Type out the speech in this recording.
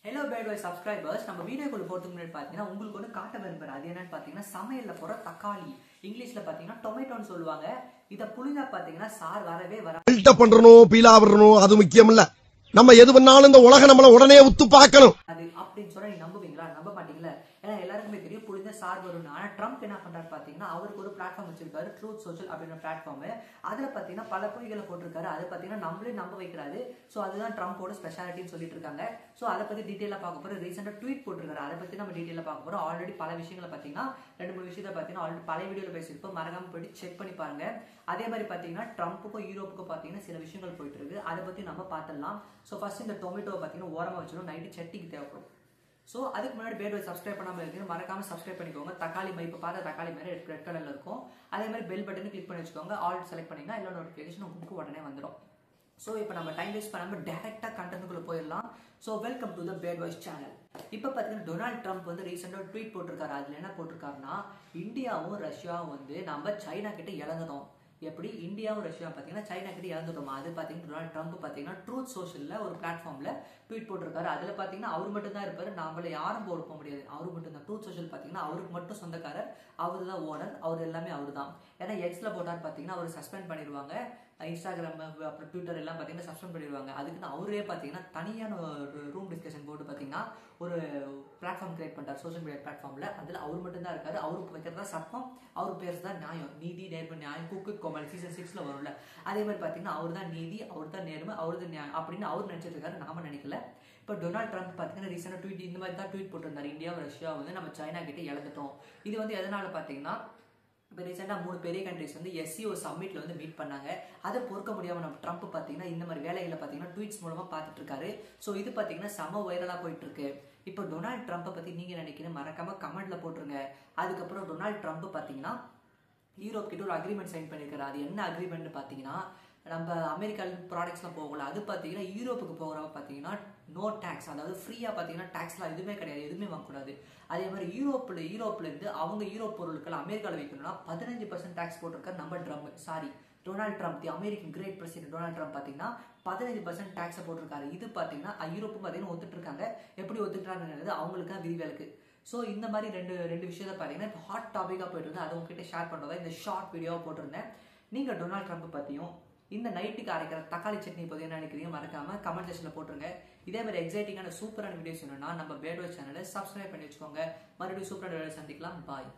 Hello bad boy subscribers, நம்ம வீடியோக்குள்ள போறதுக்கு முன்னாடி பாத்தீங்கன்னா உங்களுக்கு ஒன்னு காட்ட விரும்புறேன். அது என்னன்னு பாத்தீங்கன்னா சமையல்ல போற தக்காளி. இங்கிலீஷ்ல பாத்தீங்கன்னா டொமேட்டோன்னு சொல்லுவாங்க. இத புளிஞ்சா பாத்தீங்கன்னா சார் வரவே வர. ஃபில்டர் பண்றணும், பீலா வரணும் அது முக்கியம் இல்ல. நம்ம எது பண்ணாலும் இந்த உலக நம்மள உடனே உத்து பார்க்கணும். அது அப்படினு சொன்னா நீ நம்புவீங்களா? நம்ப மாட்டீங்களா? ஏன்னா எல்லாருக்குமே தெரியும் புளிஞ்ச சார் வரும்னு. ஆனா ட்ரம்ப் என்ன பண்றாரு பாத்தீங்கன்னா அவருக்கு ஒரு பிளாட்ஃபார்ம் வச்சிருக்காரு, ட்ரூத் சோஷியல் அப்படிங்கிற பிளாட்ஃபார்ம். அதுல பாத்தீங்கன்னா பல பொய்களை போட்டிருக்காரு. அதை பாத்தீங்கன்னா நம்மளே நம்ப வைக்கிறாரு. சோ அதுதான் ட்ரம்போட ஸ்பெஷாலிட்டின்னு சொல்லிட்டு இருக்காங்க. சோ அதை பத்தி டீடைலா பார்க்க போறோம். ரீசெண்டா ட்வீட் போட்டிருக்காரு, அதை பத்தி நம்ம டீடைலா பார்க்க போறோம். ஆல்ரெடி பல விஷயங்களை பாத்தீங்கன்னா 2-3 விஷயத்தை பாத்தீங்கன்னா ஆல்ரெடி பல வீடியோல பேசியிருப்போம். மறக்காம போயிட்டு செக் பண்ணி பாருங்க. அதே மாதிரி பாத்தீங்கன்னா ட்ரம்ப்புக்கும் யூரோப்புக்கும் பாத்தீங்கன்னா சில விஷயங்கள் போயிட்டு இருக்கு. அதை பத்தி நம்ம பார்த்துடலாம். சோ ஃபர்ஸ்ட் இந்த டொமேட்டோ பாத்தீங்கன்னா ஓரமா வச்சிடும், நைட்டு சட்னிக்கு தேவைப்படும். சோ அதுக்கு முன்னாடி பேட் பாய் சப்ஸ்கிரைப் பண்ணாம இருக்கீங்க, மறக்காம சப்ஸ்கிரைப் பண்ணிக்கோங்க. தக்காளி இப்ப பார்த்தா தக்காளி மாதிரி ரெட் கலர்ல இருக்கும். அதே மாதிரி பெல் பட்டன் கிளிக் பண்ணி வச்சுக்கோங்க. ஆல் செலக்ட் பண்ணீங்கன்னா எல்லா நோட்டிபிகேஷன் உங்களுக்கு உடனே வந்துடும். சோ இப்போ நம்ம டைம் வேஸ்ட் பண்ணாம டைரக்டா கண்டென்ட்குள்ள போயிடலாம். So welcome to the bad boys channel. இப்போ பாத்தீங்கன்னா டொனால்ட் ட்ரம்ப் வந்து ரீசெண்டா ட்வீட் போட்டிருக்காரு. அதுல என்ன போட்டிருக்காருன்னா இந்தியாவும் ரஷ்யாவும் வந்து நம்ம சைனா கிட்ட இழந்துட்டோம். எப்படி இந்தியாவும் ரஷ்யா பாத்தீங்கன்னா சைனா கிட்ட இழந்துட்டோமா? அது பாத்தீங்கன்னா டொனால்ட் ட்ரம்ப் பாத்தீங்கன்னா ட்ரூத் சோஷியல்ல ஒரு பிளாட்ஃபார்ம்ல ட்வீட் போட்டிருக்காரு. அதுல பாத்தீங்கன்னா அவர் மட்டும் தான் இருப்பாரு, நாமள யாரும் போட முடியாது. அவரு மட்டும் தான். ட்ரூத் சோஷியல் பாத்தீங்கன்னா அவருக்கு மட்டும் சொந்தக்காரர், அவரு தான் ஓனர், அவர் எல்லாமே அவரு தான். ஏன்னா எக்ஸ்ல போட்டார் பாத்தீங்கன்னா அவர் சஸ்பெண்ட் பண்ணிடுவாங்க. இன்ஸ்டாகிராம் அப்புறம் ட்விட்டர் எல்லாம் பாத்தீங்கன்னா சஸ்பெண்ட் பண்ணிடுவாங்க. அதுக்குன்னு அவரே பாத்தீங்கன்னா தனியான ஒரு ரூம் டிஸ்கஷன் போட்டு பாத்தீங்கன்னா ஒரு பிளாட்ஃபார்ம் கிரியேட் பண்றாரு, சோஷியல் மீடியா பிளாட்ஃபார்ம்ல. அதுல அவர் மட்டும் தான் இருக்காரு. அவருக்கு வைக்கிறதா சட்டம், அவர் பேர் தான் நியாயம், நீதி நேர்மை நியாயம். குக்கு கோமல் சீசன் 6ல வரும்ல, அதே மாதிரி பாத்தீங்கன்னா அவர் தான் நீதி, அவர் தான் நேர்மை, அவர் தான் நியாயம் அப்படின்னு அவர் நினைச்சிட்டு இருக்காரு, நாம நினைக்கல. இப்போ டொனால்ட் ட்ரம்ப் பாத்தீங்கன்னா ரீசெண்டா ட்வீட் இந்த மாதிரி தான் ட்வீட் போட்டிருந்தாரு. இந்தியா ரஷ்யா வந்து நம்ம சைனா கிட்ட இழந்துட்டோம். இது வந்து எதனால பாத்தீங்கன்னா இப்போ ரீசெண்டாக 3 பெரிய கண்ட்ரிஸ் வந்து SCO சம்மிட்ல வந்து மீட் பண்ணாங்க. அதை பொறுக்க முடியாம நம்ம ட்ரம்ப் பாத்தீங்கன்னா இந்த மாதிரி வேலைகளை பாத்தீங்கன்னா ட்வீட்ஸ் மூலமா பார்த்துட்டு இருக்காரு. ஸோ இது பாத்தீங்கன்னா செம வைரலா போயிட்டு இருக்கு. இப்போ டொனால்ட் ட்ரம்ப்பை பத்தி நீங்க நினைக்கிறீங்க மறக்காம கமெண்ட்ல போட்டுருங்க. அதுக்கப்புறம் டொனால்ட் ட்ரம்ப் பாத்தீங்கன்னா யூரோப் கிட்ட ஒரு அக்ரிமெண்ட் சைன் பண்ணிருக்காரு. அது என்ன அக்ரிமெண்ட் பாத்தீங்கன்னா நம்ம அமெரிக்கா ப்ராடக்ட்ஸ்லாம் போகல, அது பாத்தீங்கன்னா யூரோப்புக்கு போகிறப்ப பாத்தீங்கன்னா நோ டேக்ஸ், அதாவது ஃப்ரீயா பாத்தீங்கன்னா டேக்ஸ்லாம் எதுவுமே கிடையாது, எதுவுமே வாங்கக்கூடாது. அதே மாதிரி யூரோப்ல இருந்து அவங்க யூரோப் பொருட்கள் அமெரிக்காவில் வைக்கணும்னா 15% டேக்ஸ் போட்டிருக்காரு நம்ம Donald Trump, the American great president Donald Trump பாத்தீங்கன்னா 15% டேக்ஸ் போட்டிருக்காரு. இது பாத்தீங்கன்னா யூரோப்பும் பாத்தீங்கன்னா ஒத்துட்டு இருக்காங்க. எப்படி ஒத்துக்கிறாங்கிறது அவங்களுக்கு விதிவிலக்கு. ஸோ இந்த மாதிரி ரெண்டு விஷயத்தை பாத்தீங்கன்னா இப்போ ஹாட் டாபிக்கா போயிட்டு இருந்து அதை உங்ககிட்ட ஷேர் பண்றதா இந்த ஷார்ட் வீடியோவை போட்டிருந்தேன். நீங்க டொனால்ட் ட்ரம்ப் பத்தியும் இந்த நைட்டுக்கு அரைக்கிற தக்காளி சட்னி பத்தி என்ன நினைக்கிறீங்க மறக்காம கமெண்ட் செக்ஷன்ல போட்டுருங்க. இதே மாதிரி எக்ஸைட்டிங்கான சூப்பரான வீடியோஸ் வேணும்னா நம்ம பேட் பாய் சேனலை சப்ஸ்கிரைப் பண்ணி வச்சுக்கோங்க. மறுபடியும் சூப்பரான வீடியோ சந்திக்கலாம். பாய்.